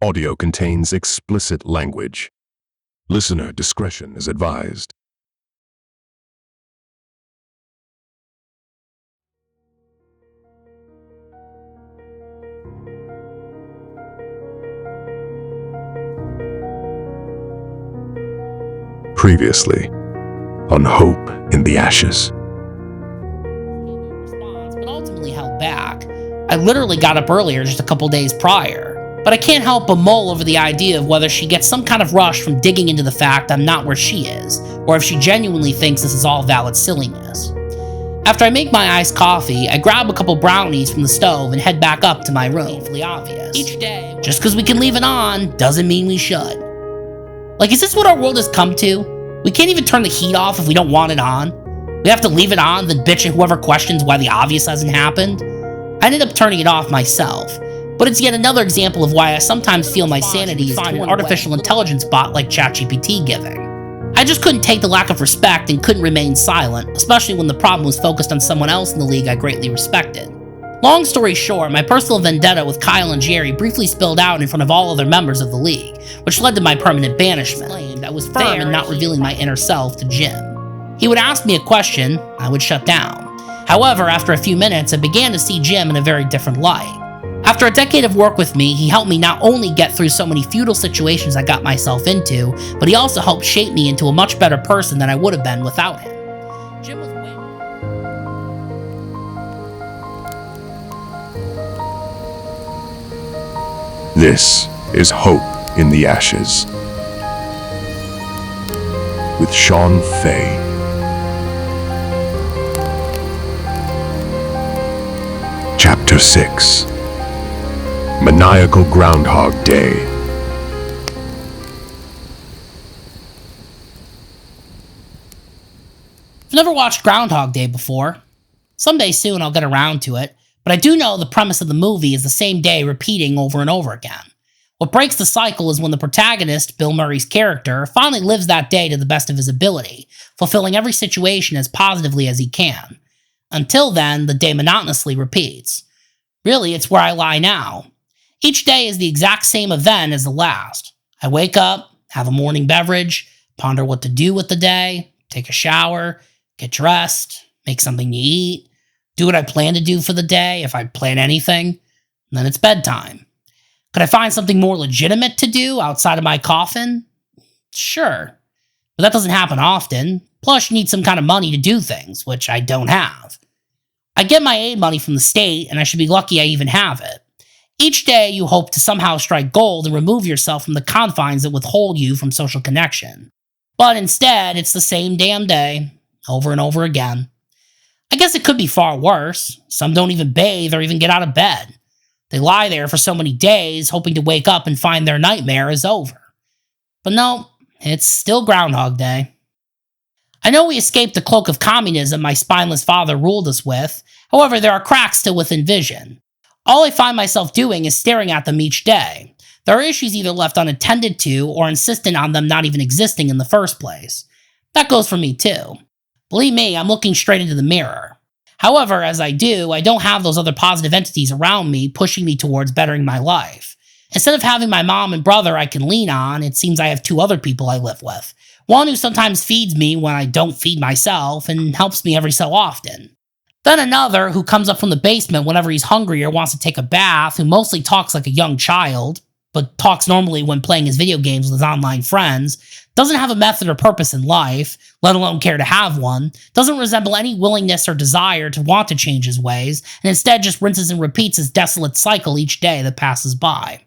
Audio contains explicit language. Listener discretion is advised. Previously, on Hope in the Ashes. But ultimately held back. I literally got up earlier just a couple days prior. But I can't help but mull over the idea of whether she gets some kind of rush from digging into the fact I'm not where she is, or if she genuinely thinks this is all valid silliness. After I make my iced coffee, I grab a couple brownies from the stove and head back up to my room. Painfully obvious. Each day, just because we can leave it on doesn't mean we should. Like, is this what our world has come to? We can't even turn the heat off if we don't want it on. We have to leave it on, then bitch at whoever questions why the obvious hasn't happened. I ended up turning it off myself. But it's yet another example of why I sometimes feel my sanity is torn an artificial intelligence bot like ChatGPT giving. I just couldn't take the lack of respect and couldn't remain silent, especially when the problem was focused on someone else in the league I greatly respected. Long story short, my personal vendetta with Kyle and Jerry briefly spilled out in front of all other members of the league, which led to my permanent banishment. I was firm in not revealing my inner self to Jim. He would ask me a question, I would shut down. However, after a few minutes, I began to see Jim in a very different light. After a decade of work with me, he helped me not only get through so many futile situations I got myself into, but he also helped shape me into a much better person than I would have been without him. Jim was This is Hope in the Ashes with Sean Fay. Chapter 6. Maniacal Groundhog Day. I've never watched Groundhog Day before. Someday soon I'll get around to it, but I do know the premise of the movie is the same day repeating over and over again. What breaks the cycle is when the protagonist, Bill Murray's character, finally lives that day to the best of his ability, fulfilling every situation as positively as he can. Until then, the day monotonously repeats. Really, it's where I lie now. Each day is the exact same event as the last. I wake up, have a morning beverage, ponder what to do with the day, take a shower, get dressed, make something to eat, do what I plan to do for the day if I plan anything, and then it's bedtime. Could I find something more legitimate to do outside of my coffin? Sure. But that doesn't happen often. Plus, you need some kind of money to do things, which I don't have. I get my aid money from the state, and I should be lucky I even have it. Each day, you hope to somehow strike gold and remove yourself from the confines that withhold you from social connection. But instead, it's the same damn day, over and over again. I guess it could be far worse. Some don't even bathe or even get out of bed. They lie there for so many days, hoping to wake up and find their nightmare is over. But no, it's still Groundhog Day. I know we escaped the cloak of communism my spineless father ruled us with, however, there are cracks still within vision. All I find myself doing is staring at them each day. There are issues either left unattended to or insistent on them not even existing in the first place. That goes for me too. Believe me, I'm looking straight into the mirror. However, as I do, I don't have those other positive entities around me pushing me towards bettering my life. Instead of having my mom and brother I can lean on, it seems I have two other people I live with. One who sometimes feeds me when I don't feed myself and helps me every so often. Then another who comes up from the basement whenever he's hungry or wants to take a bath, who mostly talks like a young child, but talks normally when playing his video games with his online friends, doesn't have a method or purpose in life, let alone care to have one, doesn't resemble any willingness or desire to want to change his ways, and instead just rinses and repeats his desolate cycle each day that passes by.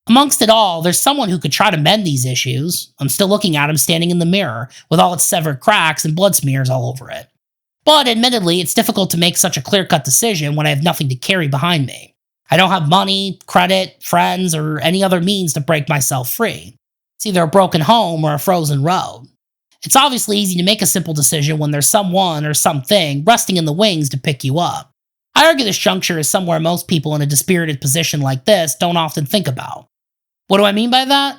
Amongst it all, there's someone who could try to mend these issues. I'm still looking at him standing in the mirror, with all its severed cracks and blood smears all over it. But admittedly, it's difficult to make such a clear-cut decision when I have nothing to carry behind me. I don't have money, credit, friends, or any other means to break myself free. It's either a broken home or a frozen road. It's obviously easy to make a simple decision when there's someone or something resting in the wings to pick you up. I argue this juncture is somewhere most people in a dispirited position like this don't often think about. What do I mean by that?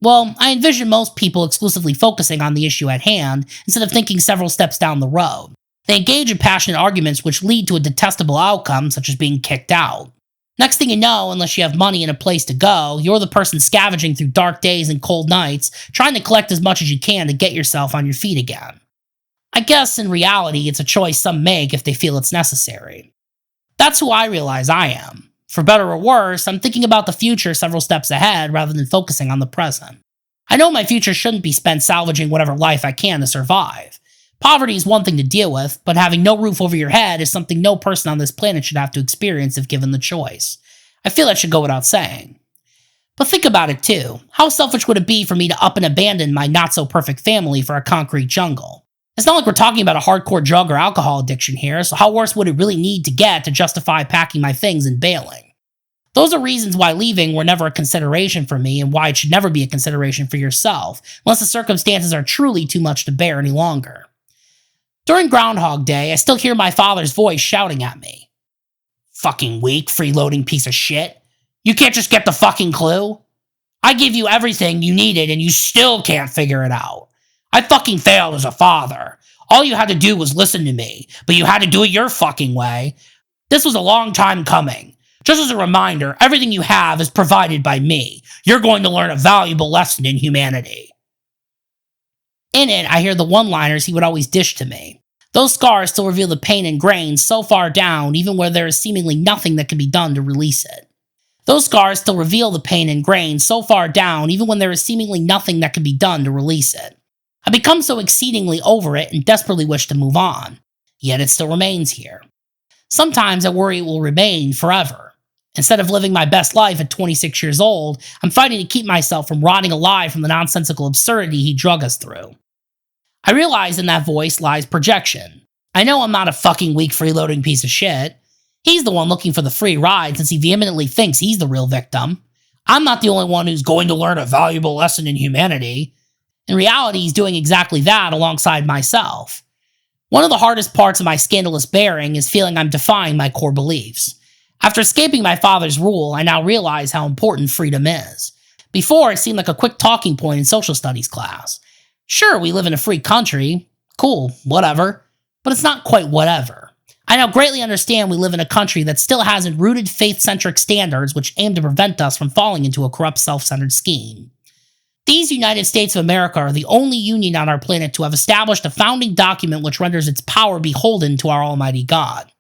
Well, I envision most people exclusively focusing on the issue at hand instead of thinking several steps down the road. They engage in passionate arguments which lead to a detestable outcome such as being kicked out. Next thing you know, unless you have money and a place to go, you're the person scavenging through dark days and cold nights, trying to collect as much as you can to get yourself on your feet again. I guess in reality, it's a choice some make if they feel it's necessary. That's who I realize I am. For better or worse, I'm thinking about the future several steps ahead rather than focusing on the present. I know my future shouldn't be spent salvaging whatever life I can to survive. Poverty is one thing to deal with, but having no roof over your head is something no person on this planet should have to experience if given the choice. I feel that should go without saying. But think about it too. How selfish would it be for me to up and abandon my not-so-perfect family for a concrete jungle? It's not like we're talking about a hardcore drug or alcohol addiction here, so how worse would it really need to get to justify packing my things and bailing? Those are reasons why leaving were never a consideration for me and why it should never be a consideration for yourself, unless the circumstances are truly too much to bear any longer. During Groundhog Day, I still hear my father's voice shouting at me. Fucking weak, freeloading piece of shit. You can't just get the fucking clue? I gave you everything you needed and you still can't figure it out. I fucking failed as a father. All you had to do was listen to me, but you had to do it your fucking way. This was a long time coming. Just as a reminder, everything you have is provided by me. You're going to learn a valuable lesson in humanity. In it, I hear the one-liners he would always dish to me. Those scars still reveal the pain ingrained so far down, even where there is seemingly nothing that can be done to release it. Those scars still reveal the pain ingrained so far down, even when there is seemingly nothing that can be done to release it. I become so exceedingly over it and desperately wish to move on, yet it still remains here. Sometimes I worry it will remain forever. Instead of living my best life at 26 years old, I'm fighting to keep myself from rotting alive from the nonsensical absurdity he drug us through. I realize in that voice lies projection. I know I'm not a fucking weak freeloading piece of shit. He's the one looking for the free ride since he vehemently thinks he's the real victim. I'm not the only one who's going to learn a valuable lesson in humanity. In reality, he's doing exactly that alongside myself. One of the hardest parts of my scandalous bearing is feeling I'm defying my core beliefs. After escaping my father's rule, I now realize how important freedom is. Before, it seemed like a quick talking point in social studies class. Sure, we live in a free country. Cool, whatever. But it's not quite whatever. I now greatly understand we live in a country that still has rooted faith-centric standards which aim to prevent us from falling into a corrupt, self-centered scheme. These United States of America are the only union on our planet to have established a founding document which renders its power beholden to our Almighty God.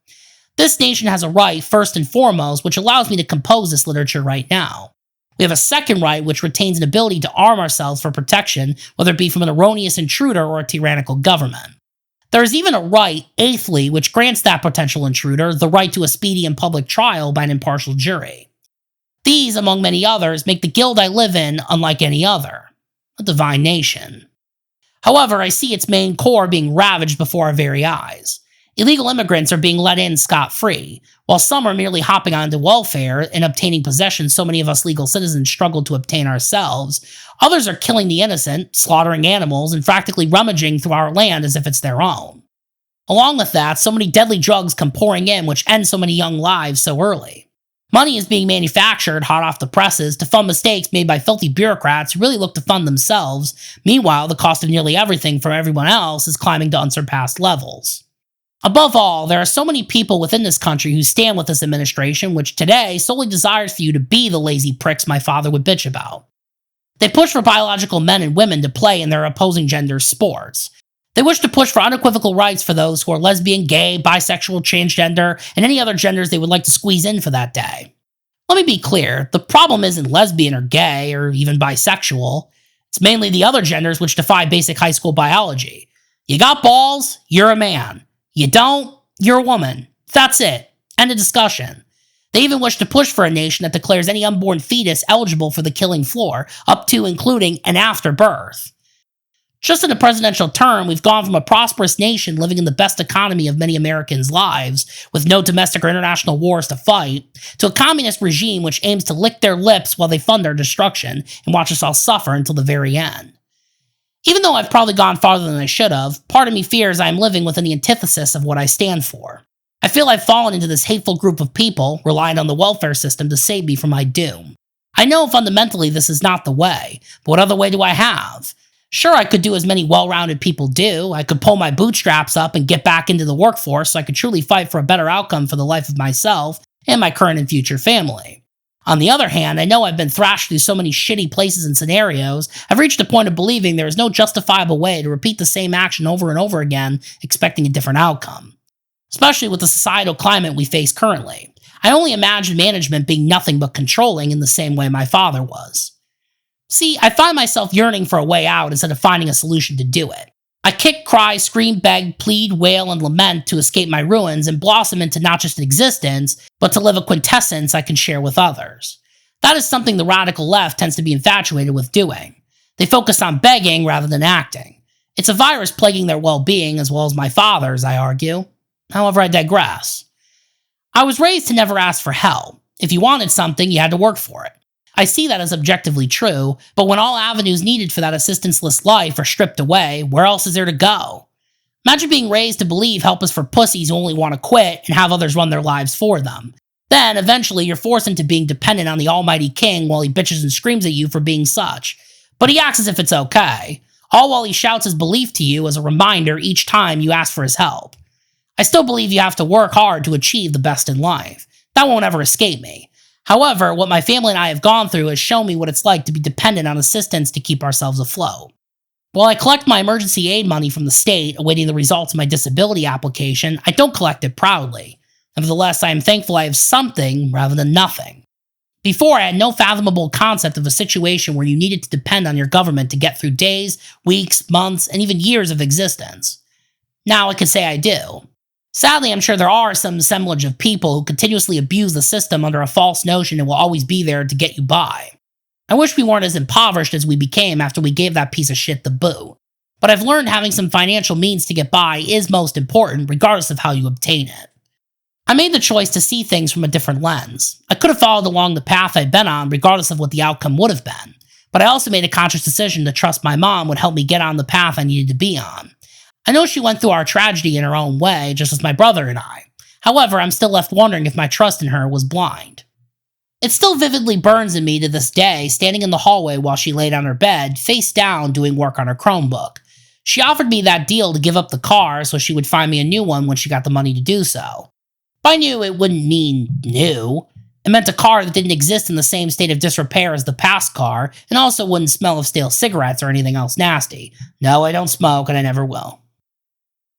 This nation has a right, first and foremost, which allows me to compose this literature right now. We have a second right, which retains an ability to arm ourselves for protection, whether it be from an erroneous intruder or a tyrannical government. There is even a right, eighthly, which grants that potential intruder the right to a speedy and public trial by an impartial jury. These, among many others, make the guild I live in unlike any other, a divine nation. However, I see its main core being ravaged before our very eyes. Illegal immigrants are being let in scot-free, while some are merely hopping onto welfare and obtaining possessions so many of us legal citizens struggle to obtain ourselves. Others are killing the innocent, slaughtering animals, and practically rummaging through our land as if it's their own. Along with that, so many deadly drugs come pouring in which end so many young lives so early. Money is being manufactured hot off the presses to fund mistakes made by filthy bureaucrats who really look to fund themselves. Meanwhile, the cost of nearly everything for everyone else is climbing to unsurpassed levels. Above all, there are so many people within this country who stand with this administration which today solely desires for you to be the lazy pricks my father would bitch about. They push for biological men and women to play in their opposing gender sports. They wish to push for unequivocal rights for those who are lesbian, gay, bisexual, transgender, and any other genders they would like to squeeze in for that day. Let me be clear, the problem isn't lesbian or gay or even bisexual. It's mainly the other genders which defy basic high school biology. You got balls, you're a man. You don't, you're a woman. That's it. End of discussion. They even wish to push for a nation that declares any unborn fetus eligible for the killing floor, up to, including, and after birth. Just in a presidential term, we've gone from a prosperous nation living in the best economy of many Americans' lives, with no domestic or international wars to fight, to a communist regime which aims to lick their lips while they fund our destruction and watch us all suffer until the very end. Even though I've probably gone farther than I should have, part of me fears I am living within the antithesis of what I stand for. I feel I've fallen into this hateful group of people, relying on the welfare system to save me from my doom. I know fundamentally this is not the way, but what other way do I have? Sure, I could do as many well-rounded people do. I could pull my bootstraps up and get back into the workforce so I could truly fight for a better outcome for the life of myself and my current and future family. On the other hand, I know I've been thrashed through so many shitty places and scenarios, I've reached a point of believing there is no justifiable way to repeat the same action over and over again, expecting a different outcome. Especially with the societal climate we face currently. I only imagine management being nothing but controlling in the same way my father was. See, I find myself yearning for a way out instead of finding a solution to do it. I kick, cry, scream, beg, plead, wail, and lament to escape my ruins and blossom into not just an existence, but to live a quintessence I can share with others. That is something the radical left tends to be infatuated with doing. They focus on begging rather than acting. It's a virus plaguing their well-being as well as my father's, I argue. However, I digress. I was raised to never ask for help. If you wanted something, you had to work for it. I see that as objectively true, but when all avenues needed for that assistance-less life are stripped away, where else is there to go? Imagine being raised to believe help is for pussies who only want to quit and have others run their lives for them. Then, eventually, you're forced into being dependent on the almighty king while he bitches and screams at you for being such. But he acts as if it's okay, all while he shouts his belief to you as a reminder each time you ask for his help. I still believe you have to work hard to achieve the best in life. That won't ever escape me. However, what my family and I have gone through has shown me what it's like to be dependent on assistance to keep ourselves afloat. While I collect my emergency aid money from the state, awaiting the results of my disability application, I don't collect it proudly. Nevertheless, I am thankful I have something rather than nothing. Before, I had no fathomable concept of a situation where you needed to depend on your government to get through days, weeks, months, and even years of existence. Now I can say I do. Sadly, I'm sure there are some assemblage of people who continuously abuse the system under a false notion it will always be there to get you by. I wish we weren't as impoverished as we became after we gave that piece of shit the boo. But I've learned having some financial means to get by is most important, regardless of how you obtain it. I made the choice to see things from a different lens. I could have followed along the path I'd been on, regardless of what the outcome would have been. But I also made a conscious decision to trust my mom would help me get on the path I needed to be on. I know she went through our tragedy in her own way, just as my brother and I. However, I'm still left wondering if my trust in her was blind. It still vividly burns in me to this day, standing in the hallway while she laid on her bed, face down, doing work on her Chromebook. She offered me that deal to give up the car so she would find me a new one when she got the money to do so. But I knew it wouldn't mean new. It meant a car that didn't exist in the same state of disrepair as the past car, and also wouldn't smell of stale cigarettes or anything else nasty. No, I don't smoke, and I never will.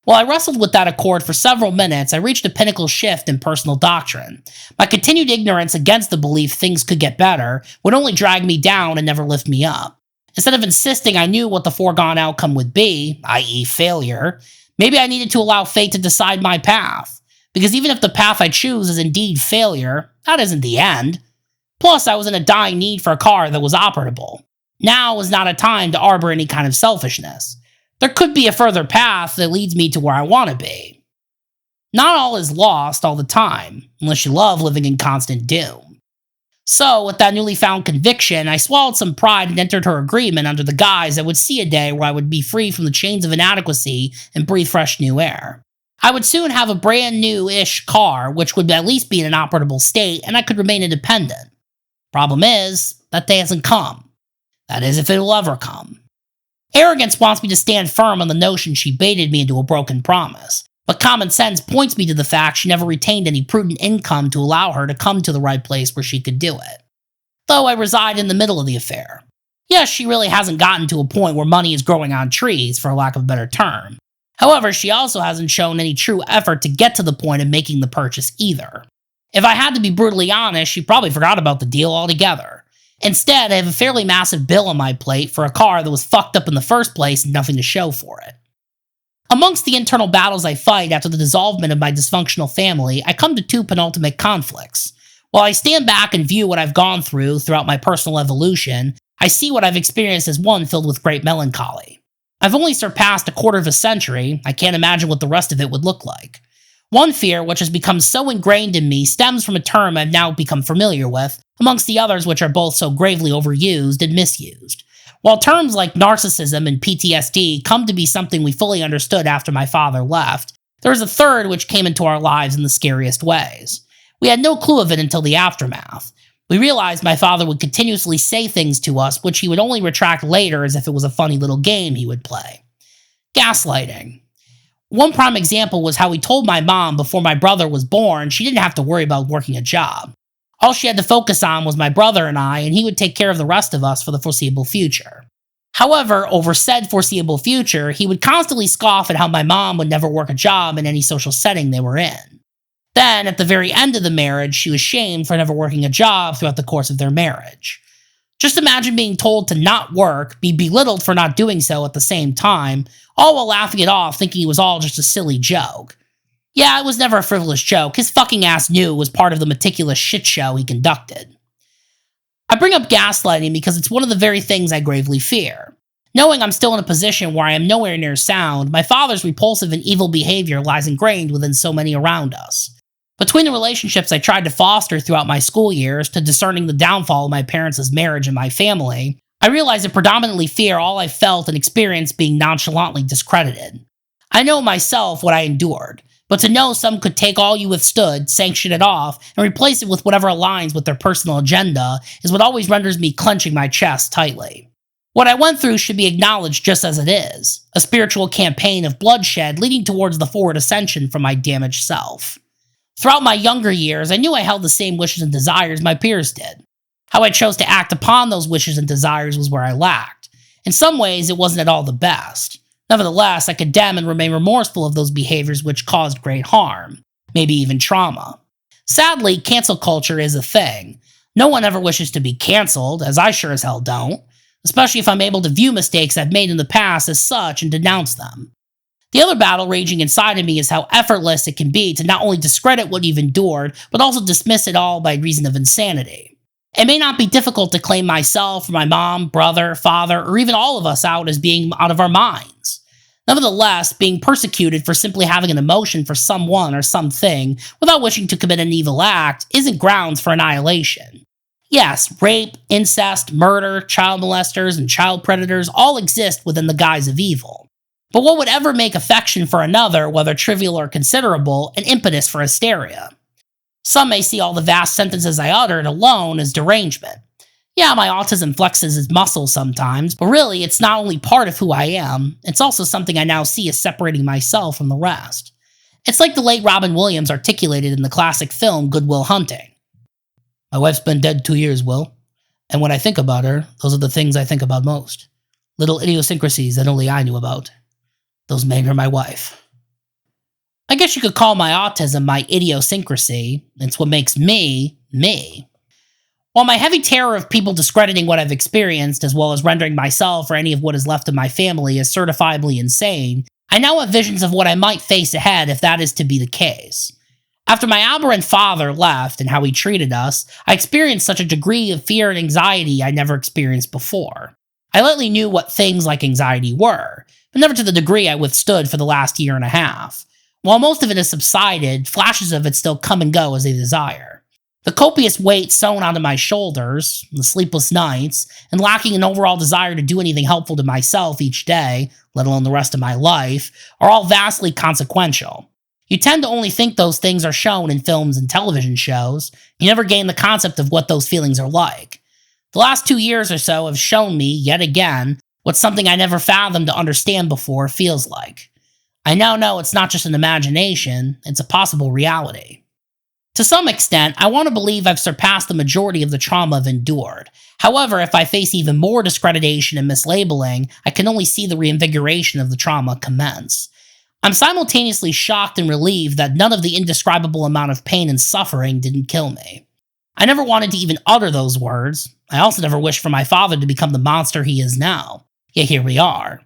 While I wrestled with that accord for several minutes, I reached a pinnacle shift in personal doctrine. My continued ignorance against the belief things could get better would only drag me down and never lift me up. Instead of insisting I knew what the foregone outcome would be, i.e. failure, maybe I needed to allow fate to decide my path. Because even if the path I choose is indeed failure, that isn't the end. Plus, I was in a dying need for a car that was operable. Now was not a time to arbor any kind of selfishness. There could be a further path that leads me to where I want to be. Not all is lost all the time, unless you love living in constant doom. So, with that newly found conviction, I swallowed some pride and entered her agreement under the guise I would see a day where I would be free from the chains of inadequacy and breathe fresh new air. I would soon have a brand new-ish car, which would at least be in an operable state, and I could remain independent. Problem is, that day hasn't come. That is, if it will ever come. Arrogance wants me to stand firm on the notion she baited me into a broken promise, but common sense points me to the fact she never retained any prudent income to allow her to come to the right place where she could do it. Though I reside in the middle of the affair. Yes, she really hasn't gotten to a point where money is growing on trees, for lack of a better term. However, she also hasn't shown any true effort to get to the point of making the purchase either. If I had to be brutally honest, she probably forgot about the deal altogether. Instead, I have a fairly massive bill on my plate for a car that was fucked up in the first place and nothing to show for it. Amongst the internal battles I fight after the dissolvement of my dysfunctional family, I come to two penultimate conflicts. While I stand back and view what I've gone through throughout my personal evolution, I see what I've experienced as one filled with great melancholy. I've only surpassed a quarter of a century, I can't imagine what the rest of it would look like. One fear, which has become so ingrained in me, stems from a term I've now become familiar with, amongst the others which are both so gravely overused and misused. While terms like narcissism and PTSD come to be something we fully understood after my father left, there is a third which came into our lives in the scariest ways. We had no clue of it until the aftermath. We realized my father would continuously say things to us which he would only retract later as if it was a funny little game he would play. Gaslighting. One prime example was how he told my mom before my brother was born she didn't have to worry about working a job. All she had to focus on was my brother and I, and he would take care of the rest of us for the foreseeable future. However, over said foreseeable future, he would constantly scoff at how my mom would never work a job in any social setting they were in. Then, at the very end of the marriage, she was shamed for never working a job throughout the course of their marriage. Just imagine being told to not work, be belittled for not doing so at the same time, all while laughing it off thinking it was all just a silly joke. Yeah, it was never a frivolous joke. His fucking ass knew it was part of the meticulous shit show he conducted. I bring up gaslighting because it's one of the very things I gravely fear. Knowing I'm still in a position where I am nowhere near sound, my father's repulsive and evil behavior lies ingrained within so many around us. Between the relationships I tried to foster throughout my school years to discerning the downfall of my parents' marriage and my family, I realize I predominantly fear all I felt and experienced being nonchalantly discredited. I know myself what I endured, but to know some could take all you withstood, sanction it off, and replace it with whatever aligns with their personal agenda is what always renders me clenching my chest tightly. What I went through should be acknowledged just as it is, a spiritual campaign of bloodshed leading towards the forward ascension from my damaged self. Throughout my younger years, I knew I held the same wishes and desires my peers did. How I chose to act upon those wishes and desires was where I lacked. In some ways, it wasn't at all the best. Nevertheless, I condemn and remain remorseful of those behaviors which caused great harm, maybe even trauma. Sadly, cancel culture is a thing. No one ever wishes to be canceled, as I sure as hell don't, especially if I'm able to view mistakes I've made in the past as such and denounce them. The other battle raging inside of me is how effortless it can be to not only discredit what you've endured, but also dismiss it all by reason of insanity. It may not be difficult to claim myself, or my mom, brother, father, or even all of us out as being out of our minds. Nevertheless, being persecuted for simply having an emotion for someone or something without wishing to commit an evil act isn't grounds for annihilation. Yes, rape, incest, murder, child molesters, and child predators all exist within the guise of evil. But what would ever make affection for another, whether trivial or considerable, an impetus for hysteria? Some may see all the vast sentences I uttered alone as derangement. Yeah, my autism flexes its muscles sometimes, but really it's not only part of who I am, it's also something I now see as separating myself from the rest. It's like the late Robin Williams articulated in the classic film Good Will Hunting. My wife's been dead 2 years, Will, and when I think about her, those are the things I think about most. Little idiosyncrasies that only I knew about. Those made her my wife. I guess you could call my autism my idiosyncrasy. It's what makes me, me. While my heavy terror of people discrediting what I've experienced, as well as rendering myself or any of what is left of my family as certifiably insane, I now have visions of what I might face ahead if that is to be the case. After my aberrant father left and how he treated us, I experienced such a degree of fear and anxiety I never experienced before. I lightly knew what things like anxiety were, but never to the degree I withstood for the last year and a half. While most of it has subsided, flashes of it still come and go as they desire. The copious weight sewn onto my shoulders, the sleepless nights, and lacking an overall desire to do anything helpful to myself each day, let alone the rest of my life, are all vastly consequential. You tend to only think those things are shown in films and television shows. You never gain the concept of what those feelings are like. The last 2 years or so have shown me, yet again, what something I never fathomed to understand before feels like. I now know it's not just an imagination, it's a possible reality. To some extent, I want to believe I've surpassed the majority of the trauma I've endured. However, if I face even more discreditation and mislabeling, I can only see the reinvigoration of the trauma commence. I'm simultaneously shocked and relieved that none of the indescribable amount of pain and suffering didn't kill me. I never wanted to even utter those words. I also never wished for my father to become the monster he is now. Yet here we are.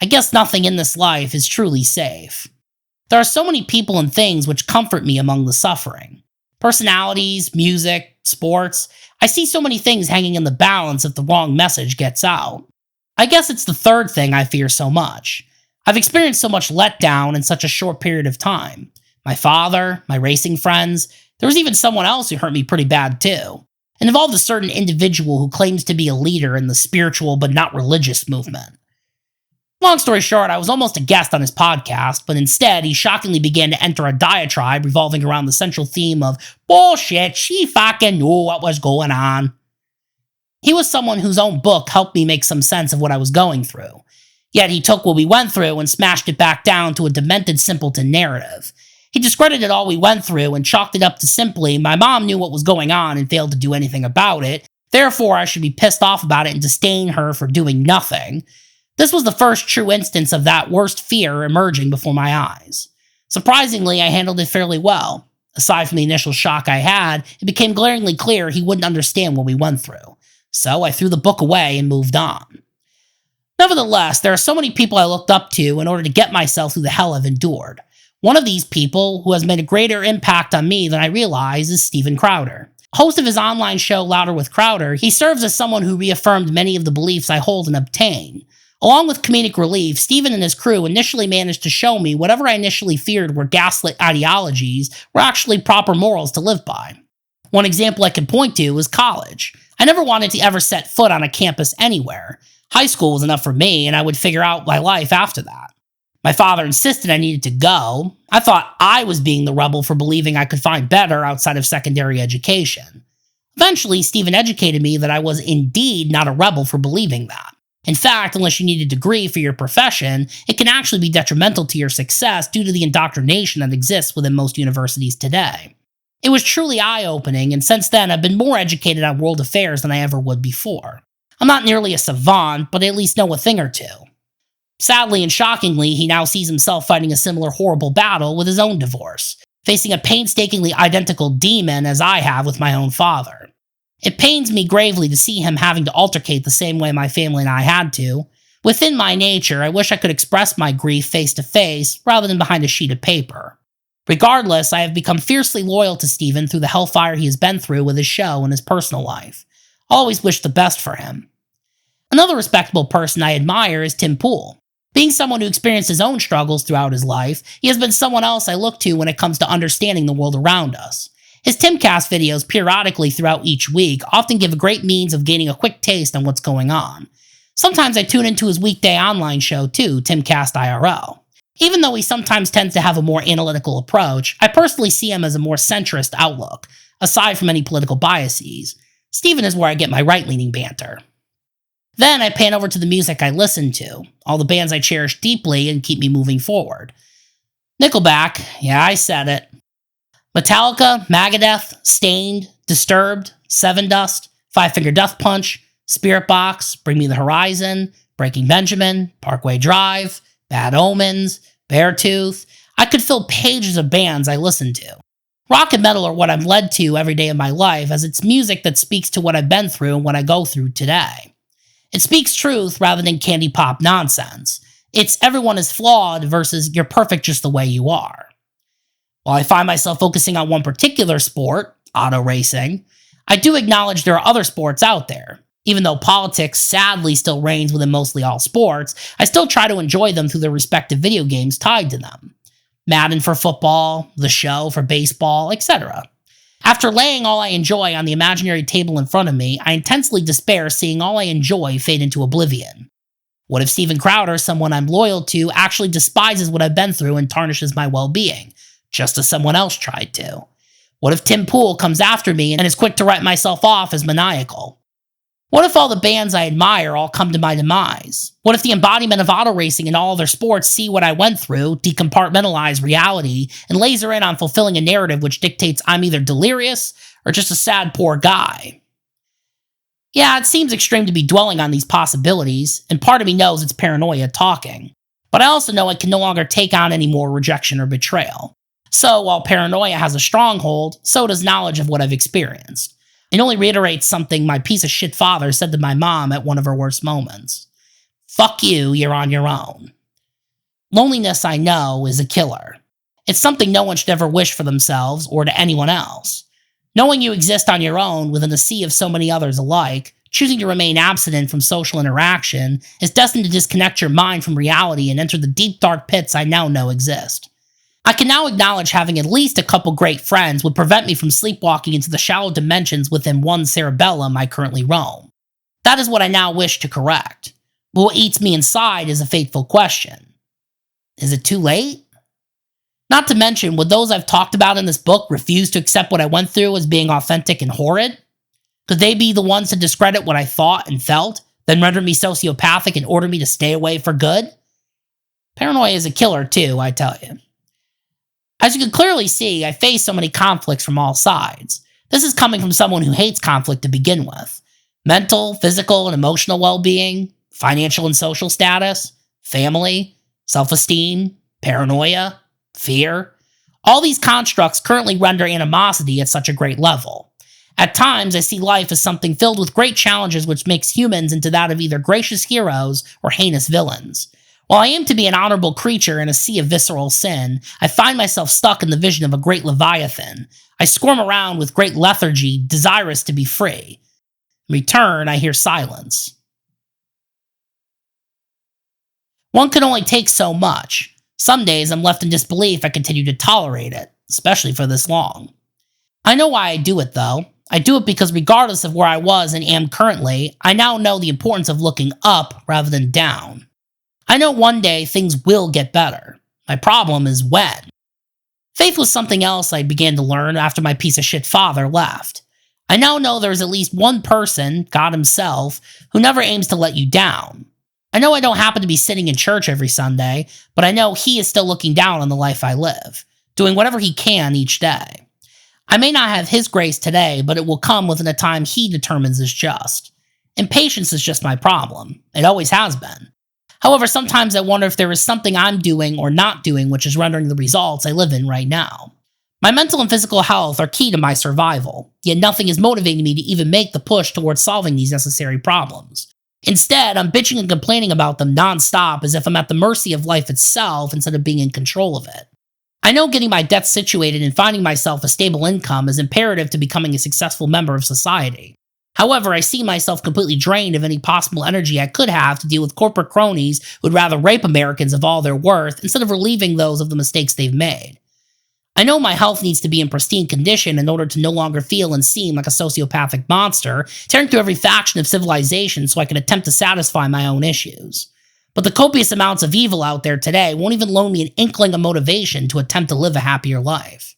I guess nothing in this life is truly safe. There are so many people and things which comfort me among the suffering. Personalities, music, sports. I see so many things hanging in the balance if the wrong message gets out. I guess it's the third thing I fear so much. I've experienced so much letdown in such a short period of time. My father, my racing friends, there was even someone else who hurt me pretty bad too. It involved a certain individual who claims to be a leader in the spiritual but not religious movement. Long story short, I was almost a guest on his podcast, but instead he shockingly began to enter a diatribe revolving around the central theme of bullshit, she fucking knew what was going on. He was someone whose own book helped me make some sense of what I was going through. Yet he took what we went through and smashed it back down to a demented simpleton narrative. He discredited all we went through and chalked it up to simply, my mom knew what was going on and failed to do anything about it, therefore I should be pissed off about it and disdain her for doing nothing. This was the first true instance of that worst fear emerging before my eyes. Surprisingly, I handled it fairly well. Aside from the initial shock I had, it became glaringly clear he wouldn't understand what we went through. So I threw the book away and moved on. Nevertheless, there are so many people I looked up to in order to get myself through the hell I've endured. One of these people, who has made a greater impact on me than I realize, is Steven Crowder. Host of his online show Louder with Crowder, he serves as someone who reaffirmed many of the beliefs I hold and obtain. Along with comedic relief, Steven and his crew initially managed to show me whatever I initially feared were gaslit ideologies were actually proper morals to live by. One example I can point to is college. I never wanted to ever set foot on a campus anywhere. High school was enough for me, and I would figure out my life after that. My father insisted I needed to go. I thought I was being the rebel for believing I could find better outside of secondary education. Eventually, Steven educated me that I was indeed not a rebel for believing that. In fact, unless you need a degree for your profession, it can actually be detrimental to your success due to the indoctrination that exists within most universities today. It was truly eye-opening, and since then I've been more educated on world affairs than I ever would before. I'm not nearly a savant, but I at least know a thing or two. Sadly and shockingly, he now sees himself fighting a similar horrible battle with his own divorce, facing a painstakingly identical demon as I have with my own father. It pains me gravely to see him having to altercate the same way my family and I had to. Within my nature, I wish I could express my grief face to face rather than behind a sheet of paper. Regardless, I have become fiercely loyal to Steven through the hellfire he has been through with his show and his personal life. I always wish the best for him. Another respectable person I admire is Tim Pool. Being someone who experienced his own struggles throughout his life, he has been someone else I look to when it comes to understanding the world around us. His Timcast videos periodically throughout each week often give a great means of gaining a quick taste on what's going on. Sometimes I tune into his weekday online show too, Timcast IRL. Even though he sometimes tends to have a more analytical approach, I personally see him as a more centrist outlook, aside from any political biases. Steven is where I get my right-leaning banter. Then I pan over to the music I listen to, all the bands I cherish deeply and keep me moving forward. Nickelback, yeah, I said it. Metallica, Megadeth, Stained, Disturbed, Seven Dust, Five Finger Death Punch, Spirit Box, Bring Me the Horizon, Breaking Benjamin, Parkway Drive, Bad Omens, Beartooth. I could fill pages of bands I listen to. Rock and metal are what I'm led to every day of my life, as it's music that speaks to what I've been through and what I go through today. It speaks truth rather than candy pop nonsense. It's everyone is flawed versus you're perfect just the way you are. While I find myself focusing on one particular sport, auto racing, I do acknowledge there are other sports out there. Even though politics sadly still reigns within mostly all sports, I still try to enjoy them through their respective video games tied to them. Madden for football, The Show for baseball, etc. After laying all I enjoy on the imaginary table in front of me, I intensely despair seeing all I enjoy fade into oblivion. What if Steven Crowder, someone I'm loyal to, actually despises what I've been through and tarnishes my well-being, just as someone else tried to? What if Tim Pool comes after me and is quick to write myself off as maniacal? What if all the bands I admire all come to my demise? What if the embodiment of auto racing and all their sports see what I went through, decompartmentalize reality, and laser in on fulfilling a narrative which dictates I'm either delirious or just a sad, poor guy? Yeah, it seems extreme to be dwelling on these possibilities, and part of me knows it's paranoia talking. But I also know I can no longer take on any more rejection or betrayal. So, while paranoia has a stronghold, so does knowledge of what I've experienced. It only reiterates something my piece of shit father said to my mom at one of her worst moments. Fuck you, you're on your own. Loneliness, I know, is a killer. It's something no one should ever wish for themselves or to anyone else. Knowing you exist on your own within the sea of so many others alike, choosing to remain abstinent from social interaction, is destined to disconnect your mind from reality and enter the deep dark pits I now know exist. I can now acknowledge having at least a couple great friends would prevent me from sleepwalking into the shallow dimensions within one cerebellum I currently roam. That is what I now wish to correct. But what eats me inside is a fateful question. Is it too late? Not to mention, would those I've talked about in this book refuse to accept what I went through as being authentic and horrid? Could they be the ones to discredit what I thought and felt, then render me sociopathic and order me to stay away for good? Paranoia is a killer too, I tell you. As you can clearly see, I face so many conflicts from all sides. This is coming from someone who hates conflict to begin with. Mental, physical, and emotional well-being, financial and social status, family, self-esteem, paranoia, fear. All these constructs currently render animosity at such a great level. At times, I see life as something filled with great challenges which makes humans into that of either gracious heroes or heinous villains. While I aim to be an honorable creature in a sea of visceral sin, I find myself stuck in the vision of a great leviathan. I squirm around with great lethargy, desirous to be free. In return, I hear silence. One can only take so much. Some days I'm left in disbelief I continue to tolerate it, especially for this long. I know why I do it though. I do it because regardless of where I was and am currently, I now know the importance of looking up rather than down. I know one day things will get better. My problem is when. Faith was something else I began to learn after my piece of shit father left. I now know there is at least one person, God himself, who never aims to let you down. I know I don't happen to be sitting in church every Sunday, but I know he is still looking down on the life I live, doing whatever he can each day. I may not have his grace today, but it will come within a time he determines is just. Impatience is just my problem. It always has been. However, sometimes I wonder if there is something I'm doing or not doing which is rendering the results I live in right now. My mental and physical health are key to my survival, yet nothing is motivating me to even make the push towards solving these necessary problems. Instead, I'm bitching and complaining about them nonstop as if I'm at the mercy of life itself instead of being in control of it. I know getting my debts situated and finding myself a stable income is imperative to becoming a successful member of society. However, I see myself completely drained of any possible energy I could have to deal with corporate cronies who would rather rape Americans of all their worth instead of relieving those of the mistakes they've made. I know my health needs to be in pristine condition in order to no longer feel and seem like a sociopathic monster, tearing through every faction of civilization so I can attempt to satisfy my own issues. But the copious amounts of evil out there today won't even loan me an inkling of motivation to attempt to live a happier life.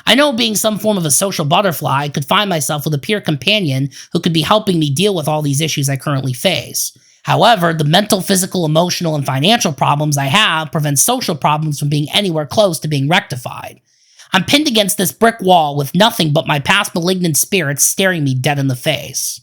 I know being some form of a social butterfly, I could find myself with a peer companion who could be helping me deal with all these issues I currently face. However, the mental, physical, emotional, and financial problems I have prevent social problems from being anywhere close to being rectified. I'm pinned against this brick wall with nothing but my past malignant spirits staring me dead in the face.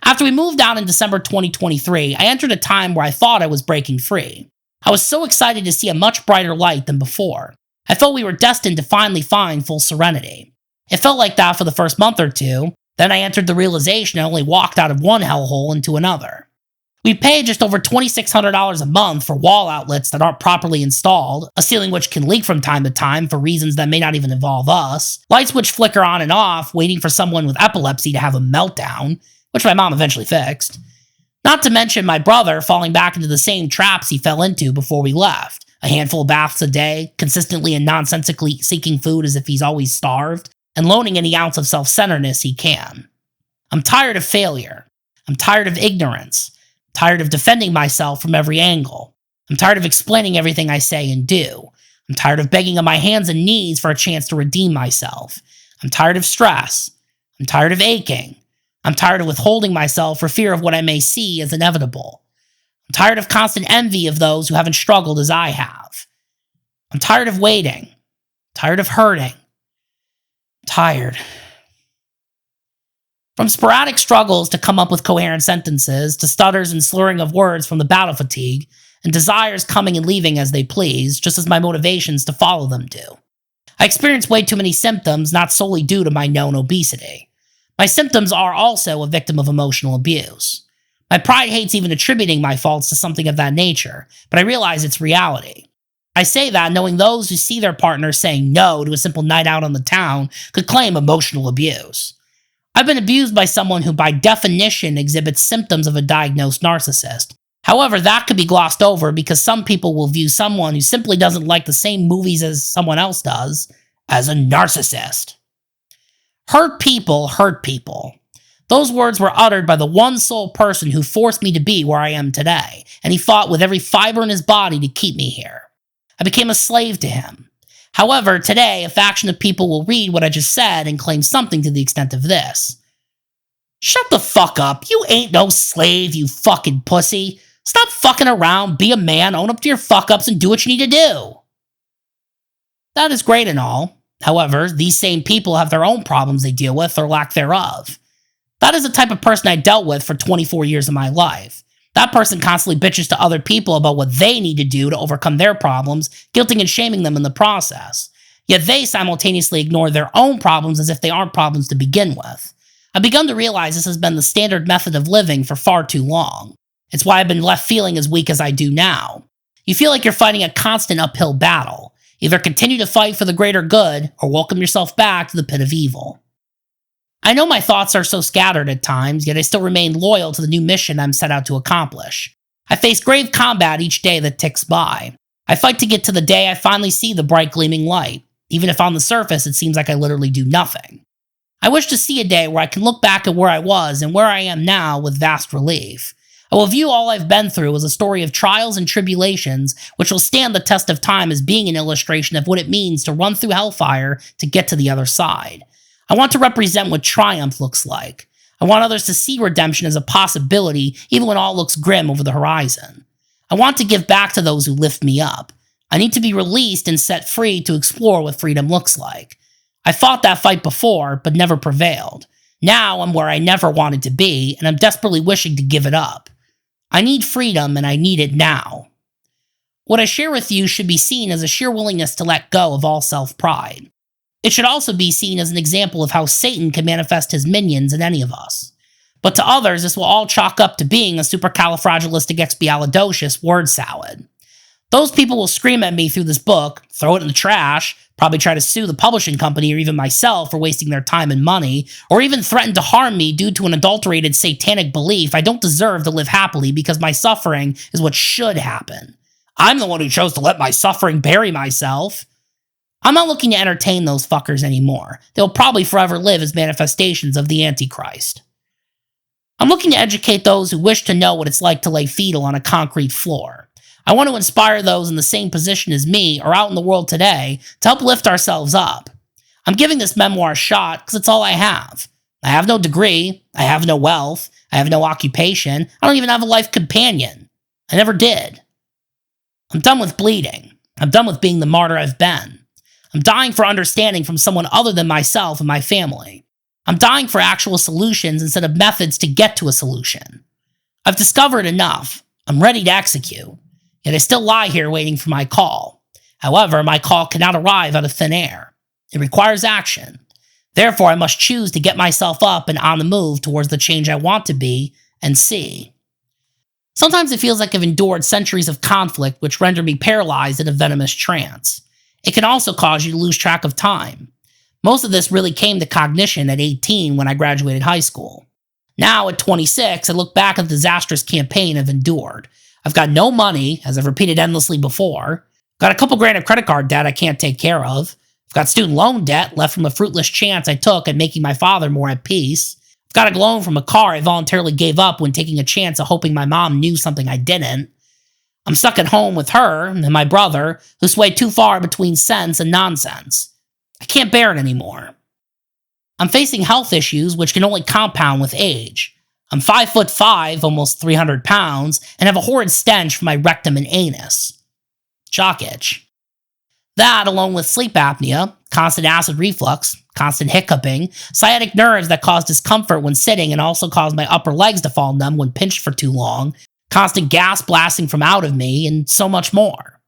After we moved out in December 2023, I entered a time where I thought I was breaking free. I was so excited to see a much brighter light than before. I felt we were destined to finally find full serenity. It felt like that for the first month or two, then I entered the realization I only walked out of one hellhole into another. We pay just over $2,600 a month for wall outlets that aren't properly installed, a ceiling which can leak from time to time for reasons that may not even involve us, lights which flicker on and off, waiting for someone with epilepsy to have a meltdown, which my mom eventually fixed. Not to mention my brother falling back into the same traps he fell into before we left. A handful of baths a day, consistently and nonsensically seeking food as if he's always starved, and loaning any ounce of self-centeredness he can. I'm tired of failure. I'm tired of ignorance. I'm tired of defending myself from every angle. I'm tired of explaining everything I say and do. I'm tired of begging on my hands and knees for a chance to redeem myself. I'm tired of stress. I'm tired of aching. I'm tired of withholding myself for fear of what I may see as inevitable. I'm tired of constant envy of those who haven't struggled as I have. I'm tired of waiting. I'm tired of hurting. I'm tired. From sporadic struggles to come up with coherent sentences, to stutters and slurring of words from the battle fatigue, and desires coming and leaving as they please, just as my motivations to follow them do. I experience way too many symptoms not solely due to my known obesity. My symptoms are also a victim of emotional abuse. My pride hates even attributing my faults to something of that nature, but I realize it's reality. I say that knowing those who see their partner saying no to a simple night out on the town could claim emotional abuse. I've been abused by someone who by definition exhibits symptoms of a diagnosed narcissist. However, that could be glossed over because some people will view someone who simply doesn't like the same movies as someone else does as a narcissist. Hurt people hurt people. Those words were uttered by the one sole person who forced me to be where I am today, and he fought with every fiber in his body to keep me here. I became a slave to him. However, today, a faction of people will read what I just said and claim something to the extent of this. Shut the fuck up. You ain't no slave, you fucking pussy. Stop fucking around, be a man, own up to your fuck-ups, and do what you need to do. That is great and all. However, these same people have their own problems they deal with or lack thereof. That is the type of person I dealt with for 24 years of my life. That person constantly bitches to other people about what they need to do to overcome their problems, guilting and shaming them in the process. Yet they simultaneously ignore their own problems as if they aren't problems to begin with. I've begun to realize this has been the standard method of living for far too long. It's why I've been left feeling as weak as I do now. You feel like you're fighting a constant uphill battle. Either continue to fight for the greater good, or welcome yourself back to the pit of evil. I know my thoughts are so scattered at times, yet I still remain loyal to the new mission I'm set out to accomplish. I face grave combat each day that ticks by. I fight to get to the day I finally see the bright gleaming light, even if on the surface it seems like I literally do nothing. I wish to see a day where I can look back at where I was and where I am now with vast relief. I will view all I've been through as a story of trials and tribulations, which will stand the test of time as being an illustration of what it means to run through hellfire to get to the other side. I want to represent what triumph looks like. I want others to see redemption as a possibility, even when all looks grim over the horizon. I want to give back to those who lift me up. I need to be released and set free to explore what freedom looks like. I fought that fight before, but never prevailed. Now I'm where I never wanted to be, and I'm desperately wishing to give it up. I need freedom, and I need it now. What I share with you should be seen as a sheer willingness to let go of all self-pride. It should also be seen as an example of how Satan can manifest his minions in any of us. But to others, this will all chalk up to being a supercalifragilisticexpialidocious word salad. Those people will scream at me through this book, throw it in the trash, probably try to sue the publishing company or even myself for wasting their time and money, or even threaten to harm me due to an adulterated satanic belief I don't deserve to live happily because my suffering is what should happen. I'm the one who chose to let my suffering bury myself. I'm not looking to entertain those fuckers anymore. They'll probably forever live as manifestations of the Antichrist. I'm looking to educate those who wish to know what it's like to lay fetal on a concrete floor. I want to inspire those in the same position as me or out in the world today to help lift ourselves up. I'm giving this memoir a shot because it's all I have. I have no degree, I have no wealth, I have no occupation, I don't even have a life companion. I never did. I'm done with bleeding. I'm done with being the martyr I've been. I'm dying for understanding from someone other than myself and my family. I'm dying for actual solutions instead of methods to get to a solution. I've discovered enough. I'm ready to execute. Yet I still lie here waiting for my call. However, my call cannot arrive out of thin air. It requires action. Therefore, I must choose to get myself up and on the move towards the change I want to be and see. Sometimes it feels like I've endured centuries of conflict which render me paralyzed in a venomous trance. It can also cause you to lose track of time. Most of this really came to cognition at 18 when I graduated high school. Now, at 26, I look back at the disastrous campaign I've endured. I've got no money, as I've repeated endlessly before. Got a couple grand of credit card debt I can't take care of. I've got student loan debt left from a fruitless chance I took at making my father more at peace. I've got a loan from a car I voluntarily gave up when taking a chance of hoping my mom knew something I didn't. I'm stuck at home with her and my brother, who sway too far between sense and nonsense. I can't bear it anymore. I'm facing health issues which can only compound with age. I'm 5'5", almost 300 pounds, and have a horrid stench from my rectum and anus. Jock itch. That, along with sleep apnea, constant acid reflux, constant hiccuping, sciatic nerves that cause discomfort when sitting and also cause my upper legs to fall numb when pinched for too long, constant gas blasting from out of me, and so much more.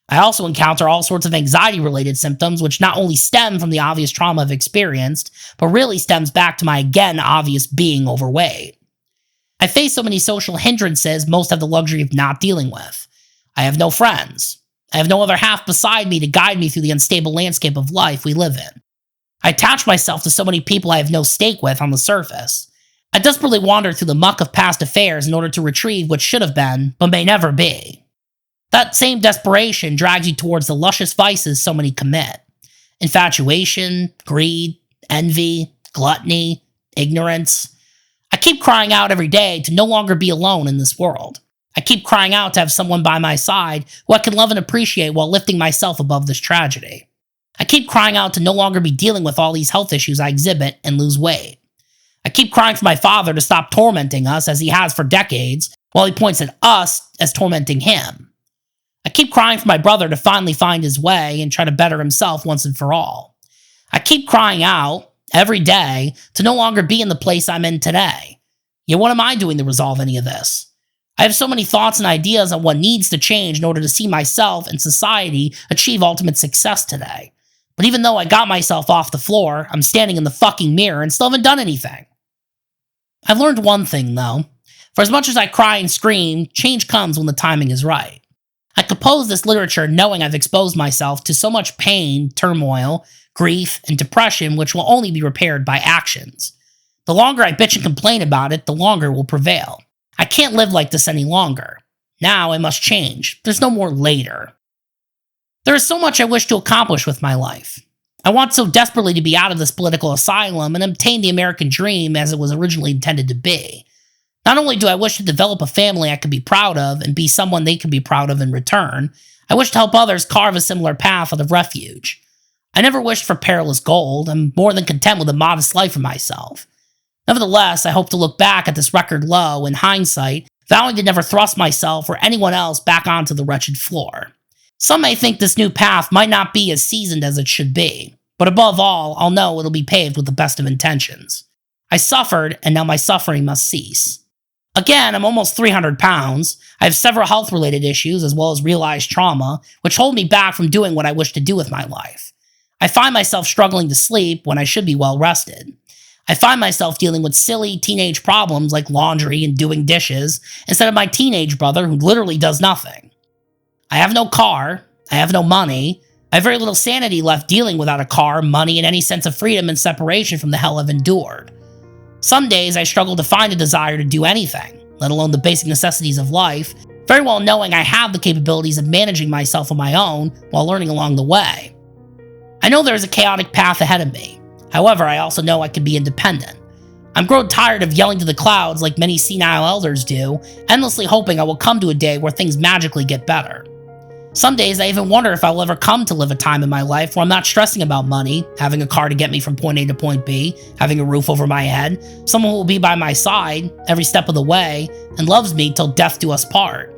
I also encounter all sorts of anxiety-related symptoms which not only stem from the obvious trauma I've experienced, but really stems back to my again obvious being overweight. I face so many social hindrances most have the luxury of not dealing with. I have no friends. I have no other half beside me to guide me through the unstable landscape of life we live in. I attach myself to so many people I have no stake with on the surface. I desperately wander through the muck of past affairs in order to retrieve what should have been, but may never be. That same desperation drags you towards the luscious vices so many commit. Infatuation, greed, envy, gluttony, ignorance. I keep crying out every day to no longer be alone in this world. I keep crying out to have someone by my side who I can love and appreciate while lifting myself above this tragedy. I keep crying out to no longer be dealing with all these health issues I exhibit and lose weight. I keep crying for my father to stop tormenting us as he has for decades, while he points at us as tormenting him. I keep crying for my brother to finally find his way and try to better himself once and for all. I keep crying out, every day, to no longer be in the place I'm in today. Yet what am I doing to resolve any of this? I have so many thoughts and ideas on what needs to change in order to see myself and society achieve ultimate success today. But even though I got myself off the floor, I'm standing in the fucking mirror and still haven't done anything. I've learned one thing, though. For as much as I cry and scream, change comes when the timing is right. I compose this literature knowing I've exposed myself to so much pain, turmoil, grief, and depression which will only be repaired by actions. The longer I bitch and complain about it, the longer it will prevail. I can't live like this any longer. Now I must change. There's no more later. There is so much I wish to accomplish with my life. I want so desperately to be out of this political asylum and obtain the American dream as it was originally intended to be. Not only do I wish to develop a family I could be proud of and be someone they could be proud of in return, I wish to help others carve a similar path out of refuge. I never wished for perilous gold. I'm more than content with a modest life for myself. Nevertheless, I hope to look back at this record low in hindsight, vowing to never thrust myself or anyone else back onto the wretched floor. Some may think this new path might not be as seasoned as it should be, but above all, I'll know it'll be paved with the best of intentions. I suffered, and now my suffering must cease. Again, I'm almost 300 pounds. I have several health-related issues as well as realized trauma, which hold me back from doing what I wish to do with my life. I find myself struggling to sleep when I should be well rested. I find myself dealing with silly teenage problems like laundry and doing dishes instead of my teenage brother who literally does nothing. I have no car. I have no money. I have very little sanity left dealing without a car, money, and any sense of freedom and separation from the hell I've endured. Some days I struggle to find a desire to do anything, let alone the basic necessities of life, very well knowing I have the capabilities of managing myself on my own while learning along the way. I know there is a chaotic path ahead of me. However, I also know I can be independent. I'm grown tired of yelling to the clouds like many senile elders do, endlessly hoping I will come to a day where things magically get better. Some days I even wonder if I will ever come to live a time in my life where I'm not stressing about money, having a car to get me from point A to point B, having a roof over my head, someone who will be by my side every step of the way, and loves me till death do us part.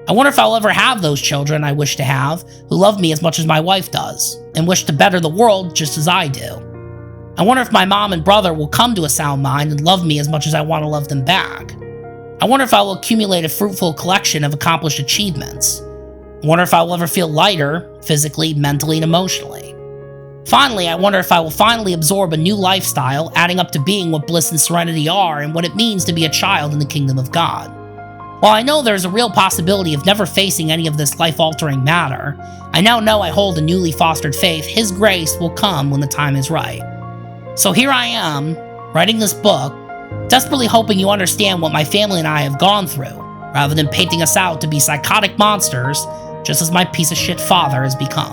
I wonder if I'll ever have those children I wish to have, who love me as much as my wife does, and wish to better the world just as I do. I wonder if my mom and brother will come to a sound mind and love me as much as I want to love them back. I wonder if I will accumulate a fruitful collection of accomplished achievements. I wonder if I will ever feel lighter, physically, mentally, and emotionally. Finally, I wonder if I will finally absorb a new lifestyle, adding up to being what bliss and serenity are and what it means to be a child in the kingdom of God. While I know there is a real possibility of never facing any of this life-altering matter, I now know I hold a newly fostered faith His grace will come when the time is right. So here I am, writing this book, desperately hoping you understand what my family and I have gone through, rather than painting us out to be psychotic monsters, just as my piece of shit father has become.